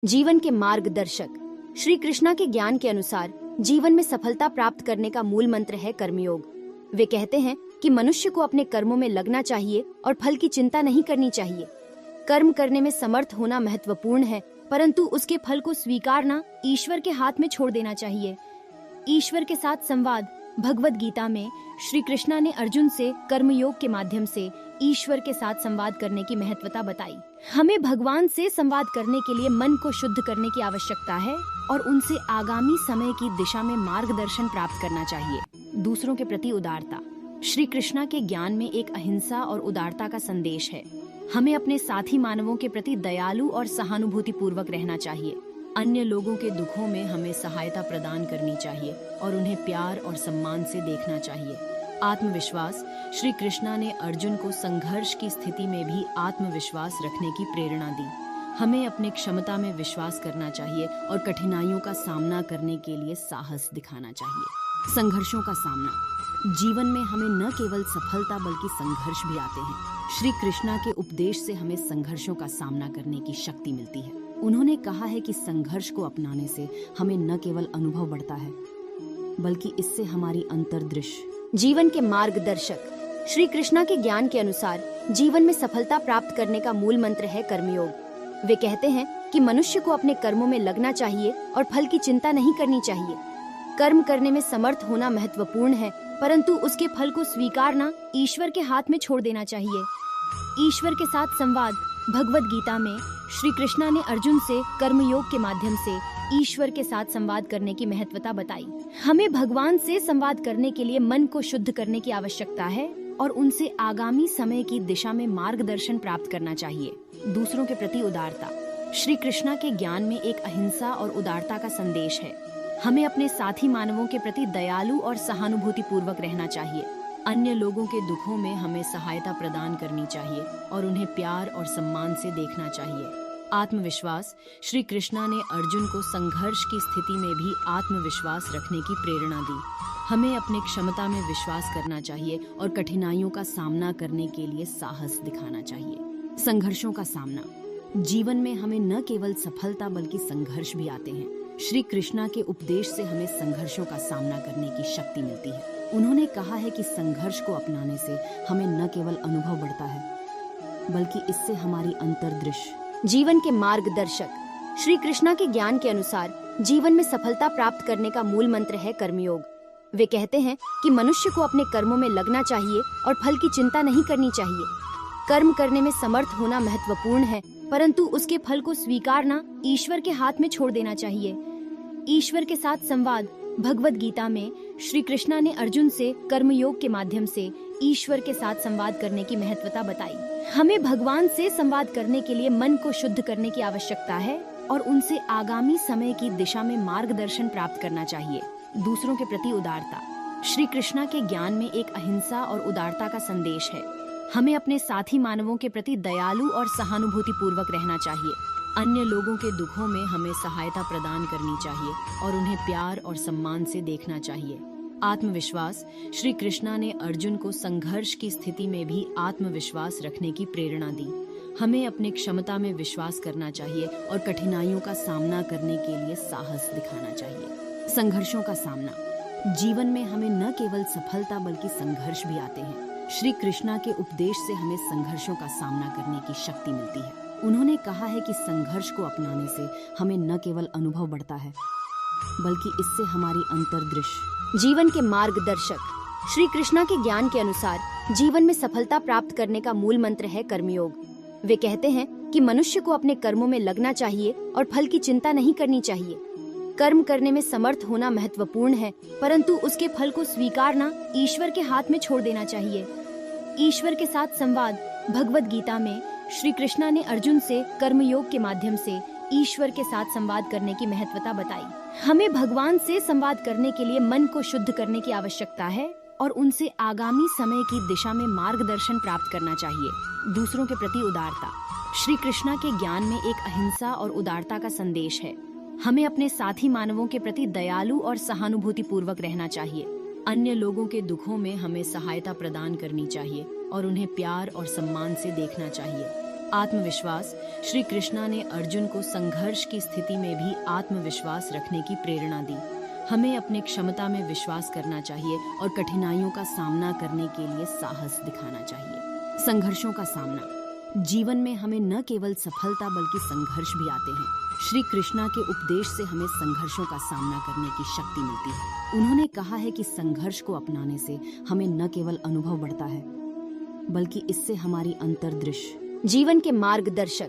जीवन के मार्गदर्शक श्री कृष्णा के ज्ञान के अनुसार जीवन में सफलता प्राप्त करने का मूल मंत्र है कर्मयोग। वे कहते हैं कि मनुष्य को अपने कर्मों में लगना चाहिए और फल की चिंता नहीं करनी चाहिए। कर्म करने में समर्थ होना महत्वपूर्ण है, परंतु उसके फल को स्वीकारना ईश्वर के हाथ में छोड़ देना चाहिए। ईश्वर के साथ संवाद। भगवद गीता में श्री कृष्णा ने अर्जुन से कर्मयोग के माध्यम से ईश्वर के साथ संवाद करने की महत्वता बताई। हमें भगवान से संवाद करने के लिए मन को शुद्ध करने की आवश्यकता है और उनसे आगामी समय की दिशा में मार्गदर्शन प्राप्त करना चाहिए। दूसरों के प्रति उदारता। श्री कृष्णा के ज्ञान में एक अहिंसा और उदारता का संदेश है। हमें अपने साथी मानवों के प्रति दयालु और सहानुभूति पूर्वक रहना चाहिए। अन्य लोगों के दुखों में हमें सहायता प्रदान करनी चाहिए और उन्हें प्यार और सम्मान से देखना चाहिए। आत्मविश्वास। श्री कृष्णा ने अर्जुन को संघर्ष की स्थिति में भी आत्मविश्वास रखने की प्रेरणा दी। हमें अपनी क्षमता में विश्वास करना चाहिए और कठिनाइयों का सामना करने के लिए साहस दिखाना चाहिए। संघर्षों का सामना। जीवन में हमें न केवल सफलता बल्कि संघर्ष भी आते हैं। श्री कृष्णा के उपदेश से हमें संघर्षों का सामना करने की शक्ति मिलती है। उन्होंने कहा है कि संघर्ष को अपनाने से हमें न केवल अनुभव बढ़ता है बल्कि इससे हमारी अंतर्दृष्टि। जीवन के मार्गदर्शक श्री कृष्णा के ज्ञान के अनुसार जीवन में सफलता प्राप्त करने का मूल मंत्र है कर्मयोग। वे कहते हैं कि मनुष्य को अपने कर्मों में लगना चाहिए और फल की चिंता नहीं करनी चाहिए। कर्म करने में समर्थ होना महत्वपूर्ण है, परंतु उसके फल को स्वीकारना ईश्वर के हाथ में छोड़ देना चाहिए। ईश्वर के साथ संवाद। भगवद गीता में श्री कृष्णा ने अर्जुन से कर्मयोग के माध्यम से ईश्वर के साथ संवाद करने की महत्वता बताई। हमें भगवान से संवाद करने के लिए मन को शुद्ध करने की आवश्यकता है और उनसे आगामी समय की दिशा में मार्गदर्शन प्राप्त करना चाहिए। दूसरों के प्रति उदारता। श्री कृष्णा के ज्ञान में एक अहिंसा और उदारता का संदेश है। हमें अपने साथी मानवों के प्रति दयालु और सहानुभूति पूर्वक रहना चाहिए। अन्य लोगों के दुखों में हमें सहायता प्रदान करनी चाहिए और उन्हें प्यार और सम्मान से देखना चाहिए। आत्मविश्वास। श्री कृष्णा ने अर्जुन को संघर्ष की स्थिति में भी आत्मविश्वास रखने की प्रेरणा दी। हमें अपनी क्षमता में विश्वास करना चाहिए और कठिनाइयों का सामना करने के लिए साहस दिखाना चाहिए। संघर्षों का सामना। जीवन में हमें न केवल सफलता बल्कि संघर्ष भी आते हैं। श्री कृष्णा के उपदेश से हमें संघर्षों का सामना करने की शक्ति मिलती है। उन्होंने कहा है कि संघर्ष को अपनाने से हमें न केवल अनुभव बढ़ता है बल्कि इससे हमारी अंतर्दृष्टि। जीवन के मार्गदर्शक श्री कृष्णा के ज्ञान के अनुसार जीवन में सफलता प्राप्त करने का मूल मंत्र है कर्मयोग। वे कहते हैं कि मनुष्य को अपने कर्मों में लगना चाहिए और फल की चिंता नहीं करनी चाहिए। कर्म करने में समर्थ होना महत्वपूर्ण है, परंतु उसके फल को स्वीकारना ईश्वर के हाथ में छोड़ देना चाहिए। ईश्वर के साथ संवाद। भगवद गीता में श्री कृष्णा ने अर्जुन से कर्मयोग के माध्यम से ईश्वर के साथ संवाद करने की महत्वता बताई। हमें भगवान से संवाद करने के लिए मन को शुद्ध करने की आवश्यकता है और उनसे आगामी समय की दिशा में मार्गदर्शन प्राप्त करना चाहिए। दूसरों के प्रति उदारता। श्री कृष्णा के ज्ञान में एक अहिंसा और उदारता का संदेश है। हमें अपने साथी मानवों के प्रति दयालु और सहानुभूति पूर्वक रहना चाहिए। अन्य लोगों के दुखों में हमें सहायता प्रदान करनी चाहिए और उन्हें प्यार और सम्मान से देखना चाहिए। आत्मविश्वास। श्री कृष्णा ने अर्जुन को संघर्ष की स्थिति में भी आत्मविश्वास रखने की प्रेरणा दी। हमें अपनी क्षमता में विश्वास करना चाहिए और कठिनाइयों का सामना करने के लिए साहस दिखाना चाहिए। संघर्षों का सामना। जीवन में हमें न केवल सफलता बल्कि संघर्ष भी आते हैं। श्री कृष्णा के उपदेश से हमें संघर्षों का सामना करने की शक्ति मिलती है। उन्होंने कहा है कि संघर्ष को अपनाने से हमें न केवल अनुभव बढ़ता है बल्कि इससे हमारी अंतर्दृष्टि। जीवन के मार्गदर्शक श्री कृष्णा के ज्ञान के अनुसार जीवन में सफलता प्राप्त करने का मूल मंत्र है कर्मयोग। वे कहते हैं कि मनुष्य को अपने कर्मों में लगना चाहिए और फल की चिंता नहीं करनी चाहिए। कर्म करने में समर्थ होना महत्वपूर्ण है, परंतु उसके फल को स्वीकारना ईश्वर के हाथ में छोड़ देना चाहिए। ईश्वर के साथ संवाद। भगवद गीता में श्री कृष्णा ने अर्जुन से कर्मयोग के माध्यम से ईश्वर के साथ संवाद करने की महत्वता बताई। हमें भगवान से संवाद करने के लिए मन को शुद्ध करने की आवश्यकता है और उनसे आगामी समय की दिशा में मार्गदर्शन प्राप्त करना चाहिए। दूसरों के प्रति उदारता। श्री कृष्णा के ज्ञान में एक अहिंसा और उदारता का संदेश है। हमें अपने साथी मानवों के प्रति दयालु और सहानुभूति पूर्वक रहना चाहिए। अन्य लोगों के दुखों में हमें सहायता प्रदान करनी चाहिए और उन्हें प्यार और सम्मान से देखना चाहिए। आत्मविश्वास। श्री कृष्णा ने अर्जुन को संघर्ष की स्थिति में भी आत्मविश्वास रखने की प्रेरणा दी। हमें अपने क्षमता में विश्वास करना चाहिए और कठिनाइयों का सामना करने के लिए साहस दिखाना चाहिए। संघर्षों का सामना। जीवन में हमें न केवल सफलता बल्कि संघर्ष भी आते हैं। श्री कृष्णा के उपदेश से हमें संघर्षों का सामना करने की शक्ति मिलती है। उन्होंने कहा है कि संघर्ष को अपनाने से हमें न केवल अनुभव बढ़ता है बल्कि इससे हमारी अंतर्दृष्टि। जीवन के मार्गदर्शक।